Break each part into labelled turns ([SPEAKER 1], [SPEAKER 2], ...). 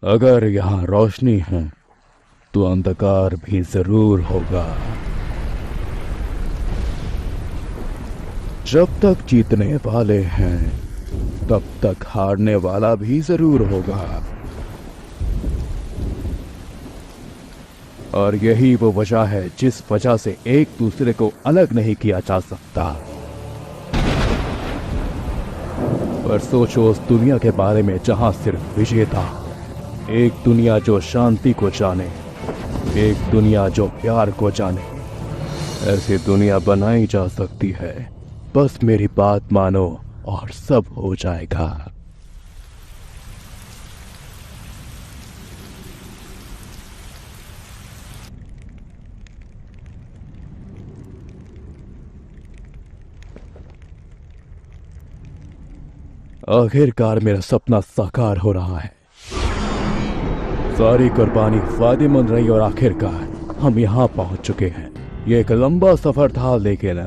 [SPEAKER 1] अगर यहाँ रोशनी है तो अंधकार भी जरूर होगा। जब तक जीतने वाले हैं तब तक हारने वाला भी जरूर होगा। और यही वो वजह है जिस वजह से एक दूसरे को अलग नहीं किया जा सकता। पर सोचो उस दुनिया के बारे में जहां सिर्फ विजेता, एक दुनिया जो शांति को जाने, एक दुनिया जो प्यार को जाने। ऐसी दुनिया बनाई जा सकती है, बस मेरी बात मानो और सब हो जाएगा। आखिरकार मेरा सपना साकार हो रहा है। सारी कुर्बानी फायदेमंद रही और आखिरकार हम यहाँ पहुंच चुके हैं। ये एक लंबा सफर था, लेकिन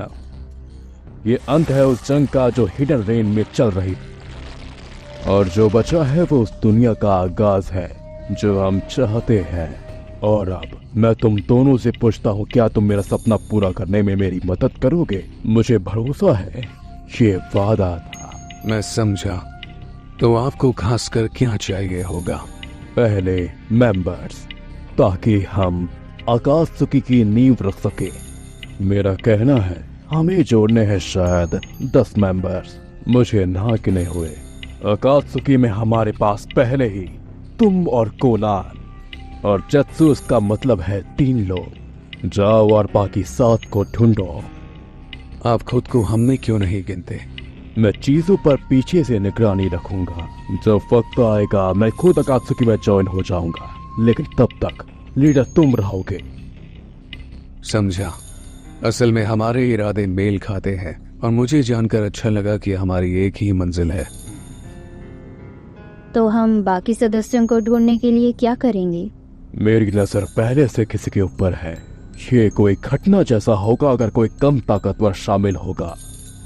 [SPEAKER 1] ये अंत है उस जंग का जो हिडन रेन में चल रही थी। और जो बचा है वो उस दुनिया का आगाज है जो हम चाहते हैं। और अब मैं तुम दोनों से पूछता हूँ, क्या तुम मेरा सपना पूरा करने में मेरी मदद करोगे? मुझे भरोसा है, ये वादा था।
[SPEAKER 2] मैं समझा। तो आपको खासकर क्या चाहिए होगा?
[SPEAKER 1] पहले मेंबर्स, ताकि हम आकाशुकी की नींव रख सके। मेरा कहना है हमें जोड़ने हैं शायद 10 मेंबर्स। मुझे ना गिने हुए आकाशुकी में हमारे पास पहले ही तुम और कोनान और जत्सु, इसका मतलब है 3 लोग। जाओ और बाकी 7 को ढूंढो।
[SPEAKER 2] आप खुद को हम में क्यों नहीं गिनते?
[SPEAKER 1] मैं चीजों पर पीछे से निगरानी रखूंगा। जब वक्त आएगा मैं खुद अकात्सुकी में ज्वाइन हो जाऊंगा, लेकिन तब तक लीडर तुम रहोगे।
[SPEAKER 2] समझा। असल में हमारे इरादे मेल खाते हैं और मुझे जानकर अच्छा लगा कि हमारी एक ही मंजिल है।
[SPEAKER 3] तो हम बाकी सदस्यों को ढूंढने के लिए क्या करेंगे?
[SPEAKER 1] मेरी नजर पहले से किसी के ऊपर है। ये कोई घटना जैसा होगा अगर कोई कम ताकतवर शामिल होगा।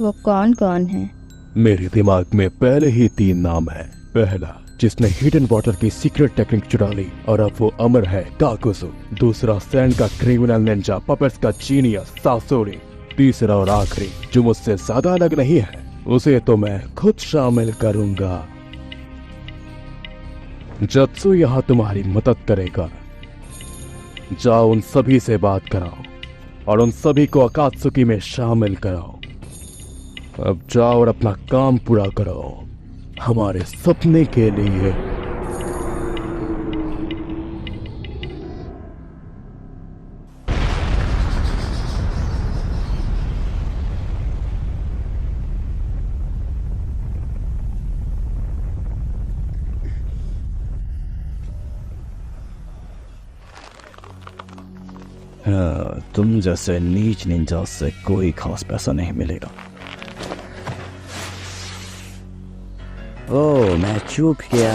[SPEAKER 3] वो कौन कौन है?
[SPEAKER 1] मेरे दिमाग में पहले ही 3 नाम है। पहला, जिसने हिडन वाटर की सीक्रेट टेक्निक चुरा ली और अब वो अमर है, काकुसु। दूसरा, सैंड का क्रिमिनल निंजा, पपेट्स का जीनियस, सासोरी। तीसरा और आखिरी, जो मुझसे ज्यादा अलग नहीं है, उसे तो मैं खुद शामिल करूंगा। जत्सु यहाँ तुम्हारी मदद करेगा। जाओ उन सभी से बात कराओ और उन सभी को अकात्सुकी में शामिल कराओ। अब जाओ और अपना काम पूरा करो हमारे सपने के लिए।
[SPEAKER 4] हाँ, तुम जैसे नीच निंजा से कोई खास पैसा नहीं मिलेगा। ओह, मैं चूक गया।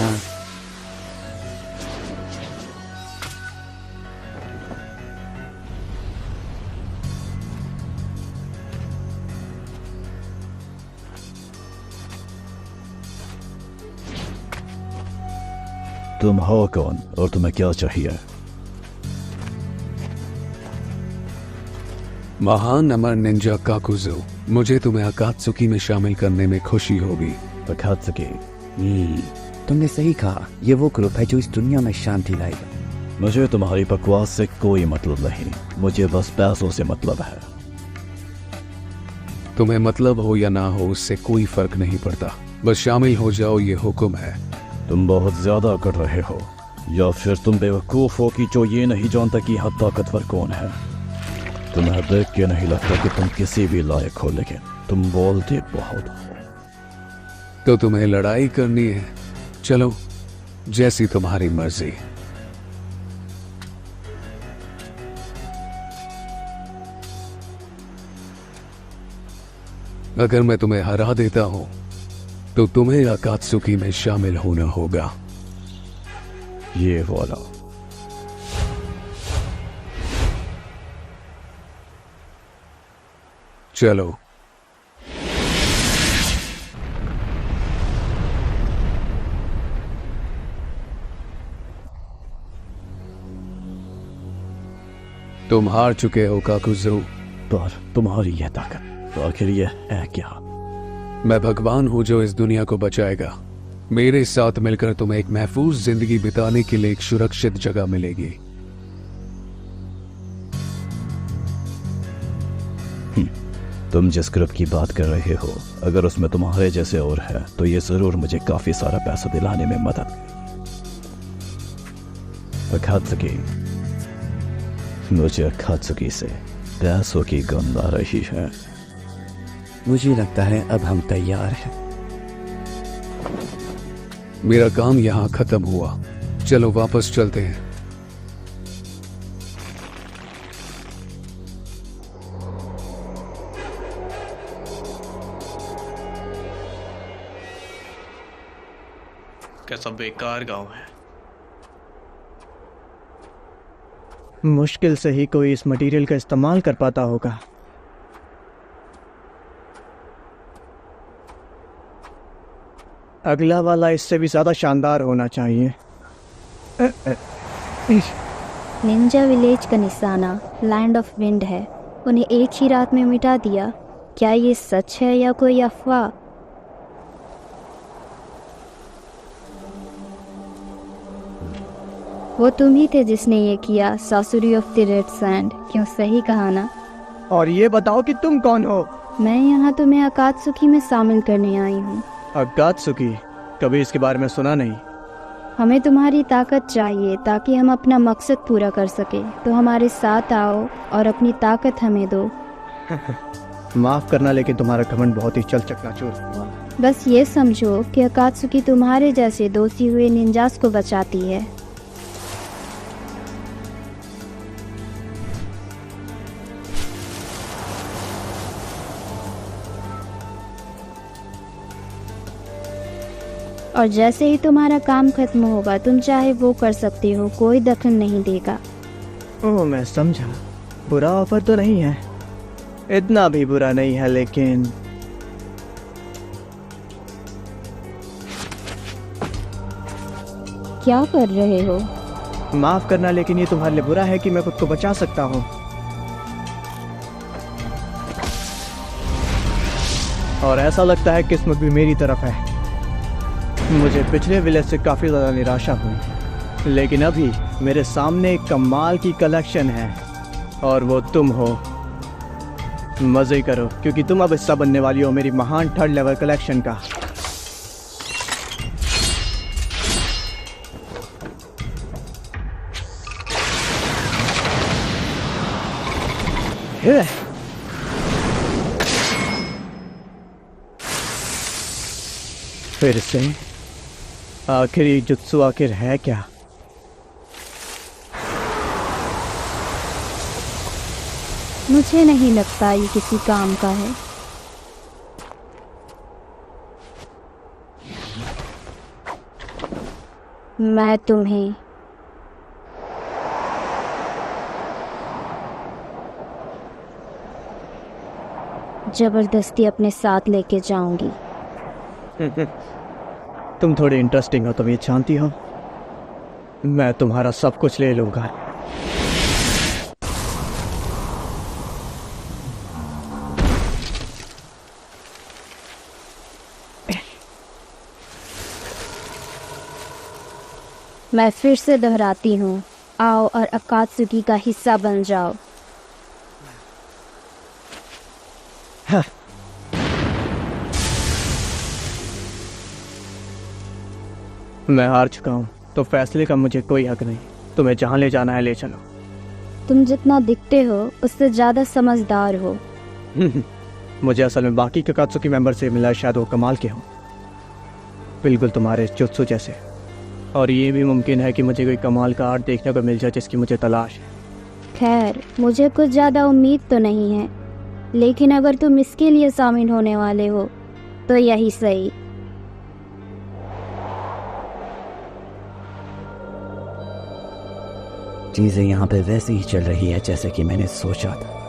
[SPEAKER 4] तुम हो कौन और तुम्हें क्या चाहिए?
[SPEAKER 2] महान अमर निंजा काकुजो, मुझे तुम्हें अकात्सुकी में शामिल करने में खुशी होगी।
[SPEAKER 4] अकात्सुकी, तुमने सही कहा। ये वो ग्रुप है जो इस दुनिया में शांति लाएगा। मुझे तुम्हारी बकवास से कोई मतलब नहीं। मुझे बस पैसों से मतलब है।
[SPEAKER 2] तुम्हें मतलब हो या ना हो, उससे कोई फर्क नहीं पड़ता। बस शामिल हो जाओ, ये हुक्म है।
[SPEAKER 4] तुम बहुत ज्यादा कर रहे हो, या फिर तुम बेवकूफ हो कि जो ये नहीं जानता कि यहाँ ताकतवर कौन है। तुम्हें देख के नहीं लगता कि तुम किसी भी लायक हो, लेकिन तुम बोलते बहुत हो।
[SPEAKER 2] तो तुम्हें लड़ाई करनी है? चलो, जैसी तुम्हारी मर्जी। अगर मैं तुम्हें हरा देता हूं तो तुम्हें अकात्सुकी में शामिल होना होगा।
[SPEAKER 4] ये वाला।
[SPEAKER 2] चलो। तुम हार चुके हो काकुजू।
[SPEAKER 4] पर तुम्हारी यह ताकत, तो आखिर यह है क्या?
[SPEAKER 2] मैं भगवान हूं जो इस दुनिया को बचाएगा। मेरे साथ मिलकर तुम्हें एक महफूज जिंदगी बिताने के लिए एक सुरक्षित जगह मिलेगी।
[SPEAKER 4] तुम जिस ग्रुप की बात कर रहे हो, अगर उसमें तुम्हारे जैसे और है तो ये जरूर मुझे काफी सारा पैसा दिलाने में मदद करेगी। अकात्सुकी, मुझे अकात्सुकी से पैसों की गंध आ रही है।
[SPEAKER 5] मुझे लगता है अब हम तैयार हैं।
[SPEAKER 2] मेरा काम यहां खत्म हुआ, चलो वापस चलते हैं।
[SPEAKER 6] कैसा बेकार गांव है।
[SPEAKER 5] मुश्किल से ही कोई इस मटेरियल का इस्तेमाल कर पाता होगा। अगला वाला इससे भी ज्यादा शानदार होना चाहिए।
[SPEAKER 3] निंजा विलेज का निशाना लैंड ऑफ विंड है। उन्हें एक ही रात में मिटा दिया। क्या ये सच है या कोई अफवाह? वो तुम ही थे जिसने ये किया, सासुरी ऑफ द रेड सैंड। क्यों, सही कहा ना?
[SPEAKER 5] और ये बताओ कि तुम कौन हो?
[SPEAKER 3] मैं यहाँ तुम्हें अकात्सुकी में शामिल करने आई हूँ।
[SPEAKER 5] अकात्सुकी, कभी इसके बारे में सुना नहीं।
[SPEAKER 3] हमें तुम्हारी ताकत चाहिए ताकि हम अपना मकसद पूरा कर सके। तो हमारे साथ आओ और अपनी ताकत हमें दो।
[SPEAKER 5] माफ करना, लेकिन तुम्हारा घमंड बहुत ही चकनाचूर हुआ।
[SPEAKER 3] बस ये समझो कि अकात्सुकी तुम्हारे जैसे दोषी हुए निंजास को बचाती है। और जैसे ही तुम्हारा काम खत्म होगा, तुम चाहे वो कर सकते हो, कोई दखल नहीं देगा।
[SPEAKER 5] ओह, मैं समझा। बुरा ऑफर तो नहीं है, इतना भी बुरा नहीं है, लेकिन
[SPEAKER 3] क्या कर रहे हो?
[SPEAKER 5] माफ करना, लेकिन ये तुम्हारे लिए बुरा है कि मैं खुद को बचा सकता हूँ। और ऐसा लगता है किस्मत भी मेरी तरफ है। मुझे पिछले विलेज से काफ़ी ज़्यादा निराशा हुई, लेकिन अभी मेरे सामने एक कमाल की कलेक्शन है और वो तुम हो। मज़े करो, क्योंकि तुम अब हिस्सा बनने वाली हो मेरी महान 3rd लेवल कलेक्शन का। फिर से आखिरी जुत्सु आखिर है क्या?
[SPEAKER 3] मुझे नहीं लगता ये किसी काम का है। मैं तुम्हें जबरदस्ती अपने साथ लेके जाऊंगी।
[SPEAKER 5] तुम थोड़े इंटरेस्टिंग हो, तुम ये जानती हो। मैं तुम्हारा सब कुछ ले लूंगा।
[SPEAKER 3] मैं फिर से दोहराती हूँ, आओ और अकात्सुकी का हिस्सा बन जाओ।
[SPEAKER 5] हाँ। मैं हार चुका हूँ, तो फैसले का मुझे कोई हक नहीं। तुम्हें जहाँ ले जाना है ले चलो।
[SPEAKER 3] तुम जितना दिखते हो उससे ज़्यादा समझदार हो।
[SPEAKER 5] मुझे असल में बाकी अकात्सुकी मेंबर से मिला, शायद वो कमाल के हों, बिल्कुल तुम्हारे जुत्सु जैसे। और ये भी मुमकिन है कि मुझे कोई कमाल का आर्ट देखने को मिल जाए जिसकी मुझे तलाश है।
[SPEAKER 3] खैर, मुझे कुछ ज़्यादा उम्मीद तो नहीं है, लेकिन अगर तुम इसके लिए शामिल होने वाले हो तो यही सही।
[SPEAKER 4] चीजें यहाँ पे वैसी ही चल रही है जैसे कि मैंने सोचा था।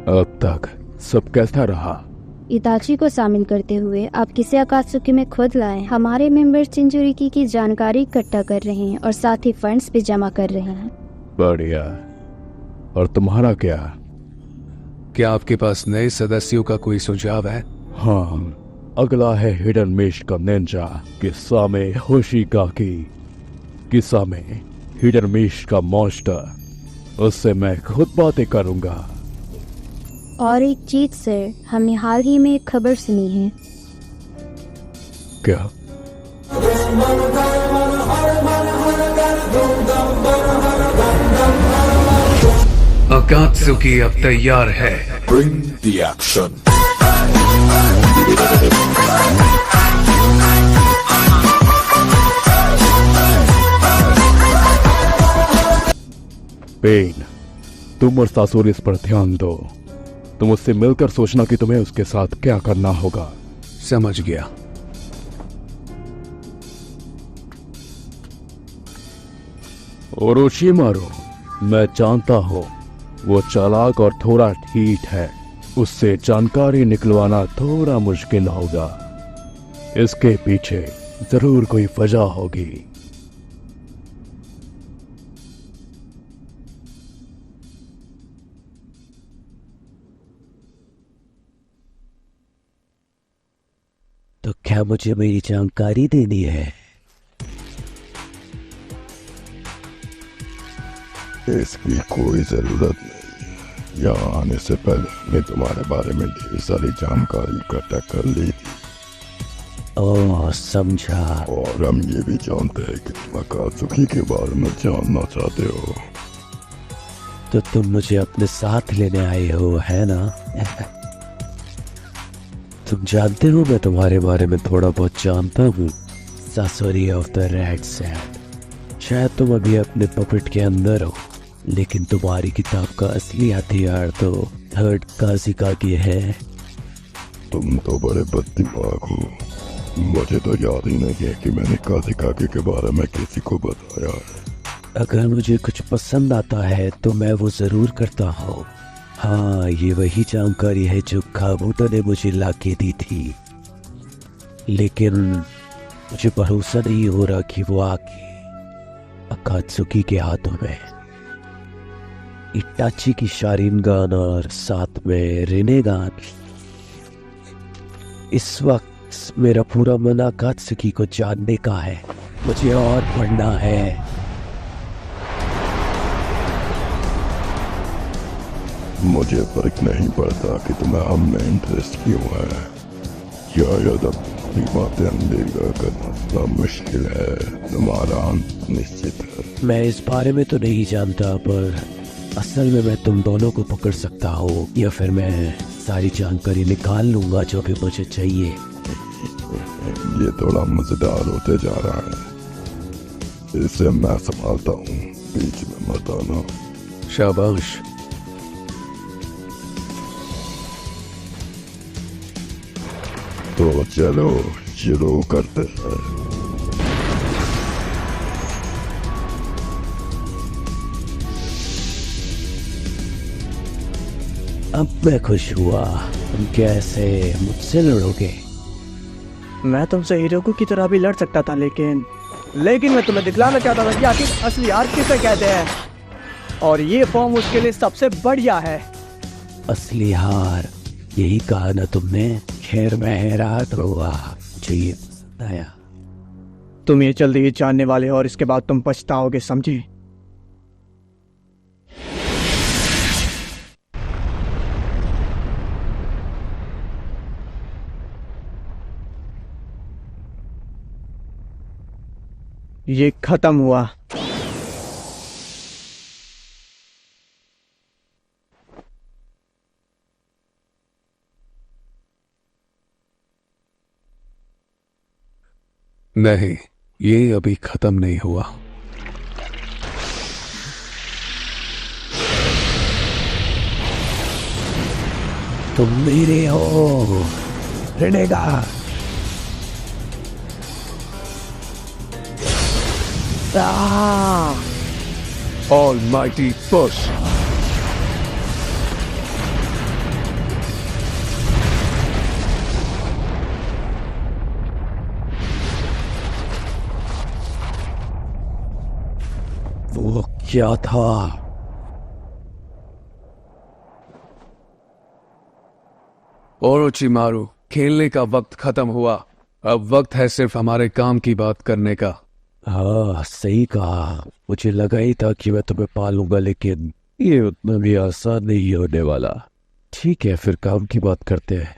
[SPEAKER 1] अब तक सब कैसा रहा?
[SPEAKER 3] इताची को शामिल करते हुए आप किसे अकात्सुकी में खुद लाए? हमारे मेंबर्स चिंजुरिकी की जानकारी इकट्ठा कर रहे हैं और साथ ही फंड्स भी जमा कर रहे हैं।
[SPEAKER 1] बढ़िया। और तुम्हारा क्या?
[SPEAKER 2] क्या आपके पास नए सदस्यों का कोई सुझाव है?
[SPEAKER 1] हाँ, अगला है हिडन मिस्ट का निंजा किस्सा में होशिगाकी। किस्सा में हिडन मिस्ट का मॉन्स्टर, उससे मैं खुद बातें करूंगा।
[SPEAKER 3] और एक चीज सर, हमने हाल ही में एक खबर सुनी है।
[SPEAKER 1] क्या?
[SPEAKER 2] अकात्सुकी अब तैयार है।
[SPEAKER 6] Bring the action.
[SPEAKER 1] पेन, तुम और सासुर इस पर ध्यान दो। तुम उससे मिलकर सोचना कि तुम्हें उसके साथ क्या करना होगा।
[SPEAKER 2] समझ गया।
[SPEAKER 1] ओरोशिमारू, मैं जानता हूँ वो चालाक और थोड़ा ठीक है। उससे जानकारी निकलवाना थोड़ा मुश्किल होगा। इसके पीछे जरूर कोई वजह होगी।
[SPEAKER 7] तो क्या मुझे मेरी जानकारी देनी है?
[SPEAKER 6] इसकी कोई जरूरत नहीं। यहाँ आने से पहले मैं तुम्हारे बारे में ढेर सारी जानकारी इकट्ठा कर ली थी।
[SPEAKER 7] ओह, समझा।
[SPEAKER 6] और हम ये भी जानते हैं कि तुम अकात्सुकी के बारे में जानना चाहते हो।
[SPEAKER 7] तो तुम मुझे अपने साथ लेने आए हो, है ना? तुम जानते हो मैं तुम्हारे बारे में थोड़ा बहुत जानता हूँ। सासुरी ऑफ द रेड सैंड। शायद तुम अभी अपने पपेट के अंदर हो, लेकिन तुम्हारी किताब का असली हथियार तो थर्ड काशिकागी है।
[SPEAKER 6] तुम तो बड़े बददिमाग हो। मुझे तो याद ही नहीं है कि मैंने काशिकागी के बारे में किसी को बताया है।
[SPEAKER 7] अगर मुझे कुछ पसंद आता है तो मैं वो जरूर करता हूँ। हाँ, ये वही जानकारी है जो काबूतो ने मुझे लाके दी थी, लेकिन मुझे भरोसा नहीं हो रहा कि वो आके अकात्सुकी के हाथों में इटाची की शारिनगान और साथ में रिनेगान। इस वक्त मेरा पूरा मन अकात्सुकी को जानने का है। मुझे और पढ़ना है।
[SPEAKER 6] मुझे फर्क नहीं पड़ता कि तुम्हें हम में इंटरेस्ट क्यों है। शायद अपनी बातें अनदेखा करना थोड़ा मुश्किल है। तुम्हारा अंत निश्चित है।
[SPEAKER 7] मैं इस बारे में तो नहीं जानता, पर असल में मैं तुम दोनों को पकड़ सकता हूँ, या फिर मैं सारी जानकारी निकाल लूंगा जो भी मुझे चाहिए।
[SPEAKER 6] ये थोड़ा मजेदार होते जा रहा है। इसे मैं संभालता हूँ, बीच में मत आना।
[SPEAKER 2] शाबाश।
[SPEAKER 6] तो चलो शुरू करते हैं।
[SPEAKER 7] अब मैं खुश हुआ। तुम कैसे मुझसे लड़ोगे?
[SPEAKER 5] मैं तुमसे हिरोकू की तरह भी लड़ सकता था, लेकिन मैं तुम्हें दिखलाना चाहता था कि आखिर असली हार किसे कहते हैं, और ये फॉर्म उसके लिए सबसे बढ़िया है।
[SPEAKER 7] असली हार, यही कहा ना तुमने? खैर, मैं हैरान हुआ। मुझे ये पसंद आया।
[SPEAKER 5] तुम ये जल्दी ही जानने वाले हो और इसके बाद तुम पछताओगे, समझे? ये खत्म हुआ।
[SPEAKER 2] नहीं, ये अभी खत्म नहीं हुआ।
[SPEAKER 7] तुम मेरे हो, रिनेगा।
[SPEAKER 2] Almighty push.
[SPEAKER 7] क्या था?
[SPEAKER 2] ओरोचिमारू, खेलने का वक्त खत्म हुआ। अब वक्त है सिर्फ हमारे काम की बात करने का।
[SPEAKER 7] हाँ, सही कहा। मुझे लगा ही था कि मैं तुम्हें पालूंगा, लेकिन ये उतना भी आसान नहीं होने वाला। ठीक है, फिर काम की बात करते हैं।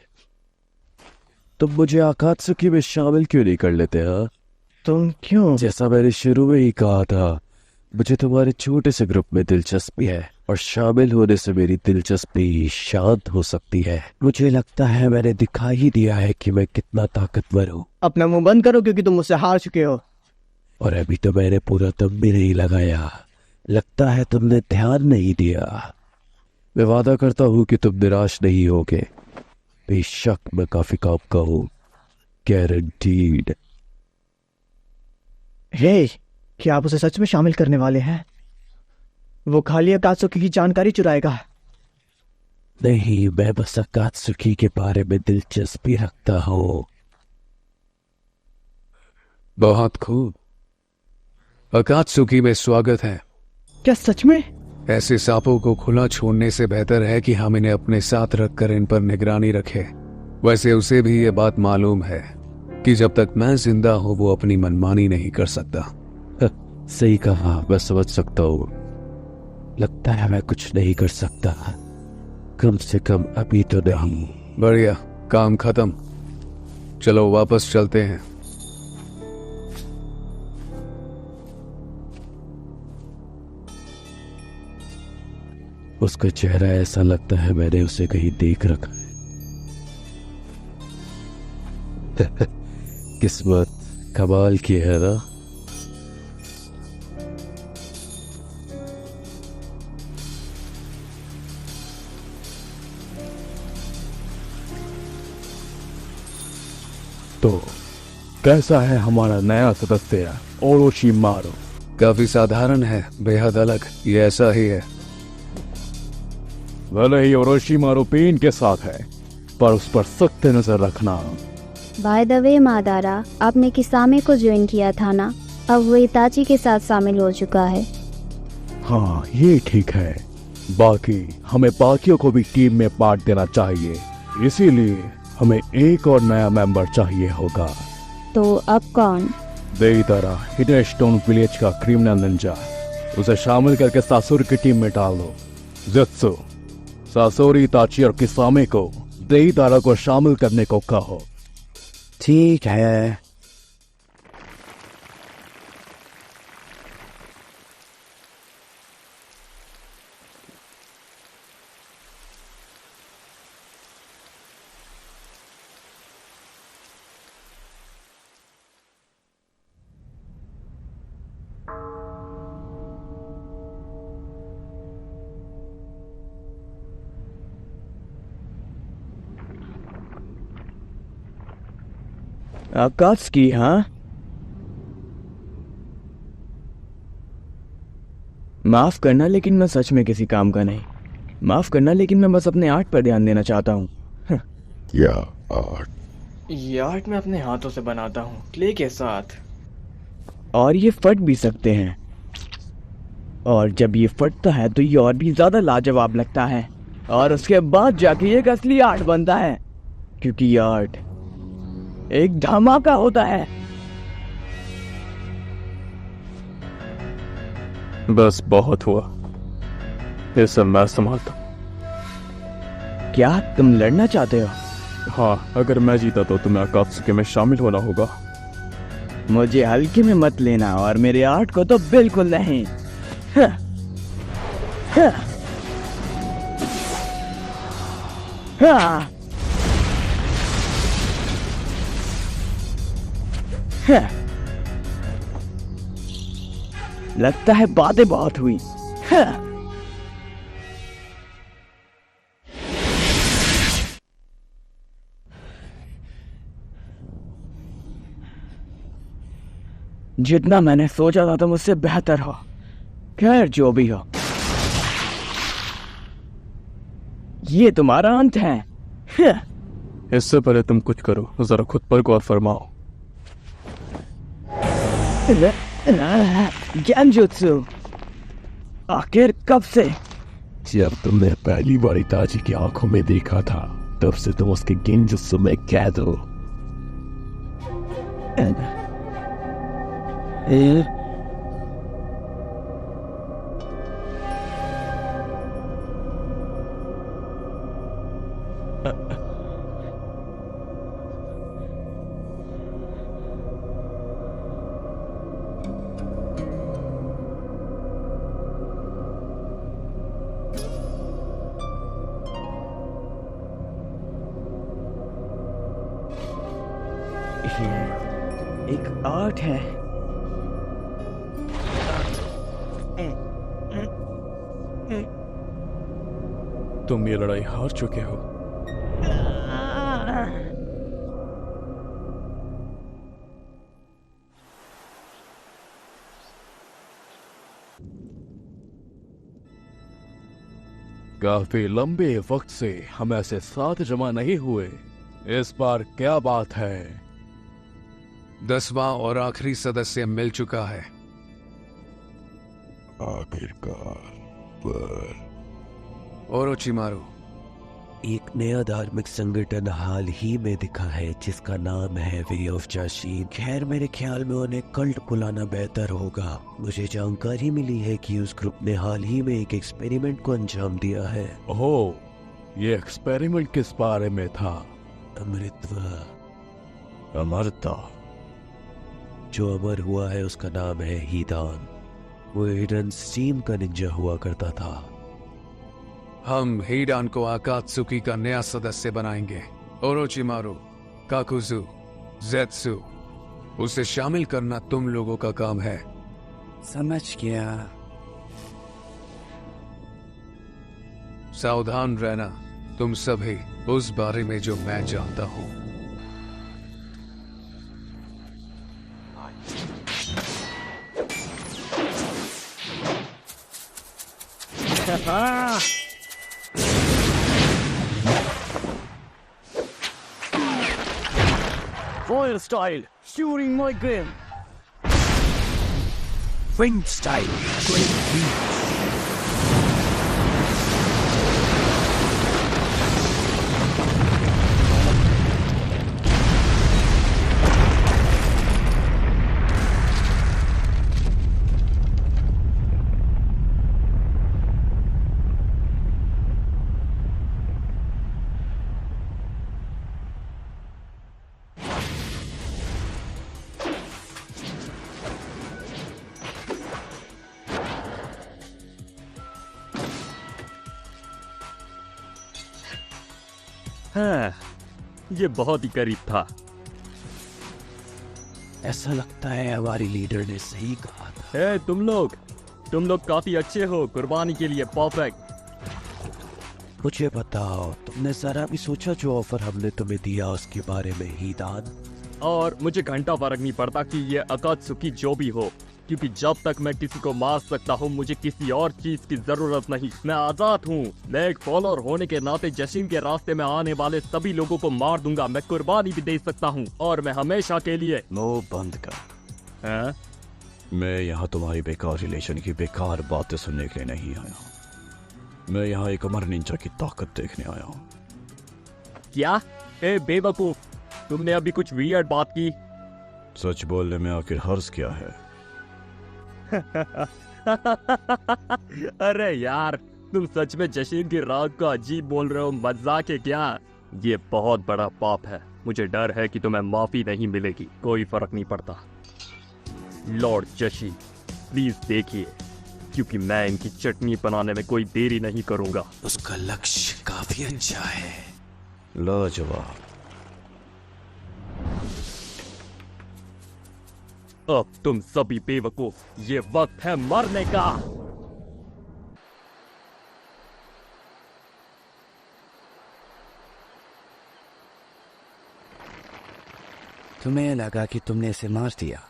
[SPEAKER 7] तुम मुझे आकात्सुकी में शामिल क्यों नहीं कर लेते? हाँ,
[SPEAKER 5] तुम क्यों?
[SPEAKER 7] जैसा मैंने शुरू में ही कहा था, मुझे तुम्हारे छोटे से ग्रुप में दिलचस्पी है, और शामिल होने से मेरी दिलचस्पी शांत हो सकती है। मुझे लगता है मैंने दिखा ही दिया है कि मैं कितना ताकतवर हूँ।
[SPEAKER 5] अपना मुंह बंद करो, क्योंकि तुम मुझसे हार चुके हो।
[SPEAKER 7] और अभी तो मैंने पूरा दम भी नहीं लगाया। लगता है तुमने ध्यान नहीं दिया। मैं वादा करता हूँ कि तुम निराश नहीं होगे। बेशक मैं काफी काम का हूँ, गारंटीड।
[SPEAKER 5] हे, क्या आप उसे सच में शामिल करने वाले हैं? वो खाली अकात्सुकी की जानकारी चुराएगा।
[SPEAKER 7] नहीं, मैं बस अकात्सुकी के बारे में दिलचस्पी रखता हूँ।
[SPEAKER 2] बहुत खूब। अकात्सुकी में स्वागत है।
[SPEAKER 5] क्या सच में?
[SPEAKER 2] ऐसे सांपों को खुला छोड़ने से बेहतर है कि हम इन्हें अपने साथ रखकर इन पर निगरानी रखें। वैसे उसे भी ये बात मालूम है कि जब तक मैं जिंदा हूं वो अपनी मनमानी नहीं कर सकता।
[SPEAKER 7] सही कहा, मैं समझ सकता हूँ। लगता है मैं कुछ नहीं कर सकता, कम से कम अभी तो नहीं।
[SPEAKER 2] बढ़िया, काम खत्म। चलो वापस चलते हैं।
[SPEAKER 7] उसका चेहरा ऐसा लगता है मैंने उसे कहीं देख रखा है। किस्मत कमाल की है ना?
[SPEAKER 1] तो कैसा है हमारा नया सदस्य ओरोचिमारू?
[SPEAKER 2] काफी साधारण है, बेहद अलग। ये ऐसा ही है।
[SPEAKER 1] भले ही ओरोचिमारू पेन के साथ है, पर उस पर सख्त नजर रखना।
[SPEAKER 3] बाय द वे मादारा, आपने किसामे को ज्वाइन किया था ना? अब वो इताची के साथ शामिल हो चुका है।
[SPEAKER 1] हाँ, ये ठीक है। बाकी हमें बाकियों को भी टीम में पार्ट देना चाहिए, इसीलिए हमें एक और नया मेंबर चाहिए होगा।
[SPEAKER 3] तो अब कौन?
[SPEAKER 1] देईतारा, हिडन स्टोन विलेज का क्रिमिनल निंजा। उसे शामिल करके सासुर की टीम में डाल दो। ज़ेत्सु, सासोरी, इताची और किसामे को देईतारा को शामिल करने को कहो।
[SPEAKER 7] ठीक है।
[SPEAKER 5] अकात्सुकी, हाँ? माफ करना, लेकिन मैं सच में किसी काम का नहीं। माफ करना, लेकिन मैं बस अपने आर्ट पर ध्यान देना चाहता हूँ।
[SPEAKER 6] क्या आर्ट?
[SPEAKER 5] ये आर्ट मैं अपने हाथों से बनाता हूँ, क्ले के साथ। और ये फट भी सकते हैं। और जब ये फटता है तो ये और भी ज्यादा लाजवाब लगता है। और उसके बाद जाके ये एक असली आर्ट बनता है, क्योंकि ये आर्ट एक धमाका होता है।
[SPEAKER 1] बस बहुत हुआ, ये सब मैं संभालता।
[SPEAKER 5] क्या तुम लड़ना चाहते हो?
[SPEAKER 1] हाँ, अगर मैं जीता तो तुम्हें अकात्सुकी में शामिल होना होगा।
[SPEAKER 5] मुझे हल्के में मत लेना, और मेरे आर्ट को तो बिल्कुल नहीं। हाँ। हाँ। हाँ। हाँ। लगता है बातें बहुत हुई। हाँ। जितना मैंने सोचा था तुम उससे बेहतर हो। खैर, जो भी हो, ये तुम्हारा अंत है। हाँ।
[SPEAKER 1] इससे पहले तुम कुछ करो, जरा खुद पर गौर फरमाओ।
[SPEAKER 5] गेंजुत्सु। आखिर कब से?
[SPEAKER 6] जब तुमने पहली बार इताची की आंखों में देखा था, तब से तुम उसके गिंजुत्सु में कैद हो।
[SPEAKER 5] एक आर्ट है।
[SPEAKER 1] तुम ये लड़ाई हार चुके हो। काफी लंबे वक्त से हम ऐसे साथ जमा नहीं हुए। इस बार क्या बात है?
[SPEAKER 2] 10वां और आखिरी सदस्य मिल चुका है।
[SPEAKER 6] आखिरकार पर
[SPEAKER 2] ओरोचिमारू,
[SPEAKER 7] एक नया धार्मिक संगठन हाल ही में दिखा है जिसका नाम है वे ऑफ जाशीन। खैर, मेरे ख्याल में उन्हें कल्ट बुलाना बेहतर होगा। मुझे जानकारी मिली है कि उस ग्रुप ने हाल ही में एक एक्सपेरिमेंट को अंजाम दिया है।
[SPEAKER 1] ओह, ये एक्सपेरिमेंट किस बारे में था?
[SPEAKER 7] अमृतत्व।
[SPEAKER 4] अमरता।
[SPEAKER 7] जो अमर हुआ है उसका नाम है हीदान। वो हिडन स्टीम का निंजा हुआ करता था।
[SPEAKER 2] हम हीडान को आकात्सुकी का नया सदस्य बनाएंगे। ओरोचिमारू, काकुजू, ज़ेत्सु, उसे शामिल करना तुम लोगों का काम है।
[SPEAKER 5] समझ गया।
[SPEAKER 2] सावधान रहना तुम सभी उस बारे में जो मैं जानता हूं।
[SPEAKER 5] Fire style, shooting my gun.
[SPEAKER 7] Wind style, great beat.
[SPEAKER 8] हाँ, ये बहुत ही करीब था।
[SPEAKER 7] ऐसा लगता है हमारी लीडर ने सही कहा था।
[SPEAKER 8] हे, तुम लोग काफी अच्छे हो। कुर्बानी के लिए परफेक्ट।
[SPEAKER 7] मुझे बताओ, तुमने जरा भी सोचा जो ऑफर हमने तुम्हें दिया उसके बारे में हीदान?
[SPEAKER 8] और मुझे घंटा फर्क नहीं पड़ता कि ये अकात्सुकी जो भी हो, क्योंकि जब तक मैं किसी को मार सकता हूँ मुझे किसी और चीज की जरूरत नहीं। मैं आजाद हूँ। मैं एक फॉलोअर होने के नाते जशीन के रास्ते में आने वाले सभी लोगों को मार दूंगा। मैं कुर्बानी भी दे सकता हूँ और मैं हमेशा के लिए।
[SPEAKER 4] मुंह बंद कर।
[SPEAKER 8] हाँ?
[SPEAKER 4] मैं यहाँ तुम्हारी बेकार रिलेशन की बेकार बातें सुनने के लिए नहीं आया। मैं यहाँ एक अमर निंजा की ताकत देखने आया हूँ।
[SPEAKER 8] क्या? ए बेवकूफ, तुमने अभी कुछ वियर्ड बात की।
[SPEAKER 4] सच बोलने में आखिर हर्ज क्या है?
[SPEAKER 8] अरे यार, तुम सच में जशीन की राग का अजीब बोल रहे हो? मजाक है क्या? ये बहुत बड़ा पाप है। मुझे डर है कि तुम्हें माफी नहीं मिलेगी। कोई फर्क नहीं पड़ता। लॉर्ड जशीन, प्लीज देखिए, क्योंकि मैं इनकी चटनी बनाने में कोई देरी नहीं करूंगा।
[SPEAKER 7] उसका लक्ष्य काफी अच्छा है।
[SPEAKER 4] लाजवाब।
[SPEAKER 8] अब तुम सभी बेवकूफ, ये वक्त है मरने का।
[SPEAKER 5] तुम्हें लगा कि तुमने इसे मार दिया?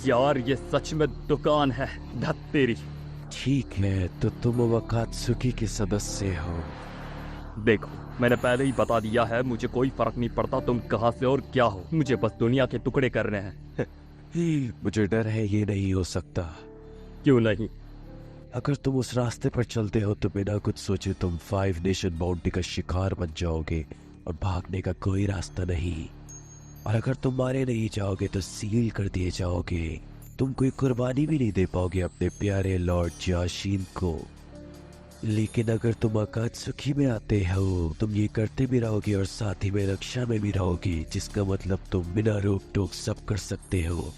[SPEAKER 8] यार, ये सच में दुकान है। धत तेरी।
[SPEAKER 7] ठीक है, तो तुम वकात्सुकी के सदस्य हो।
[SPEAKER 8] देखो, मैंने पहले ही बता दिया है, मुझे कोई फर्क नहीं पड़ता तुम कहाँ से और क्या हो, मुझे बस दुनिया के टुकड़े करने हैं।
[SPEAKER 7] मुझे डर है ये नहीं हो सकता।
[SPEAKER 8] क्यों नहीं?
[SPEAKER 7] अगर तुम उस रास्ते पर चलते हो तो बिना कुछ सोचे तुम 5 नेशन बाउंड्री का शिकार बन जाओगे और भागने का कोई रास्ता नहीं। और अगर तुम मारे नहीं जाओगे तो सील कर दिए जाओगे। तुम कोई कुर्बानी भी नहीं दे पाओगे अपने प्यारे लॉर्ड जाशीन को। लेकिन अगर तुम अकात्सुकी में आते हो तुम ये करते भी रहोगे और साथ ही में रक्षा में भी रहोगे, जिसका मतलब तुम बिना रोक टोक सब कर सकते हो।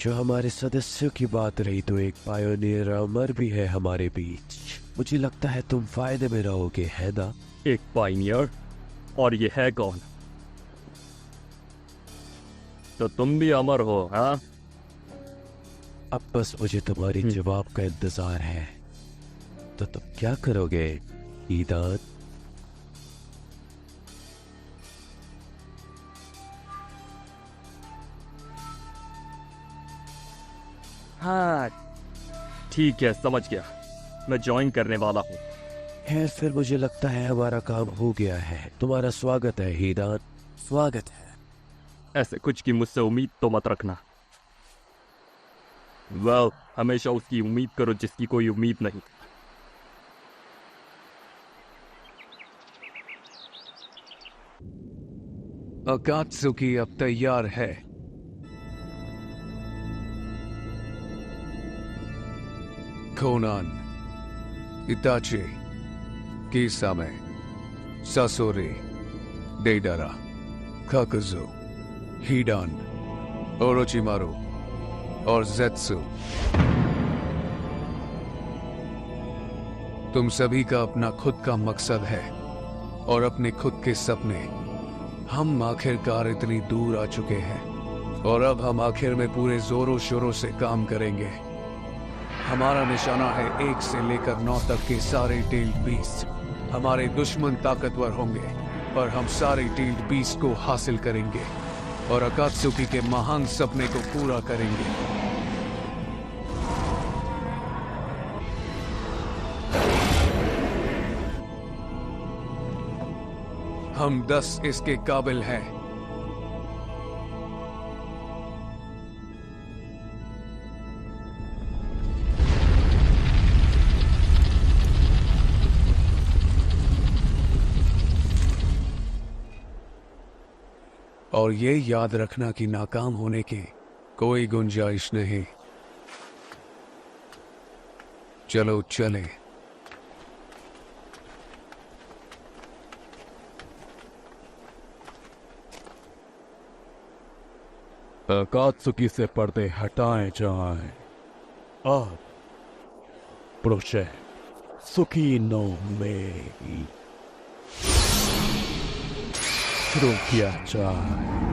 [SPEAKER 7] जो हमारे सदस्यों की बात रही तो एक पायोनियर अमर भी है हमारे बीच। मुझे लगता है तुम फायदे में रहोगे, है ना?
[SPEAKER 8] एक पायनियर? और ये है कौन? तो तुम भी अमर हो? हाँ,
[SPEAKER 7] अब बस मुझे तुम्हारे जवाब का इंतजार है। तो तुम क्या करोगे ईदान?
[SPEAKER 8] हाँ ठीक है, समझ गया, मैं ज्वाइन करने वाला हूँ।
[SPEAKER 7] है फिर मुझे लगता है हमारा काम हो गया है। तुम्हारा स्वागत है हीदान। स्वागत है।
[SPEAKER 8] ऐसे कुछ की मुझसे उम्मीद तो मत रखना। वेल, हमेशा उसकी उम्मीद करो जिसकी कोई उम्मीद नहीं।
[SPEAKER 2] अकात्सुकी अब तैयार है। कोनान, इताचे, किसामे, सासोरे, डेडरा, काकुजो, हीडान, ओरोचिमारू और ज़ेत्सु। तुम सभी का अपना खुद का मकसद है और अपने खुद के सपने। हम आखिरकार इतनी दूर आ चुके हैं और अब हम आखिर में पूरे जोरों शोरों से काम करेंगे। हमारा निशाना है 1 से लेकर 9 तक के सारे टेल्ड बीस्ट। हमारे दुश्मन ताकतवर होंगे पर हम सारे टेल्ड बीस्ट को हासिल करेंगे और अकात्सुकी के महान सपने को पूरा करेंगे। हम 10 इसके काबिल हैं। और ये याद रखना कि नाकाम होने की कोई गुंजाइश नहीं। चलो चलें।
[SPEAKER 1] अकात्सुकी से पर्दे हटाए जाएं। अब प्रोजेक्ट सुकी नो में शुरू किया जाए।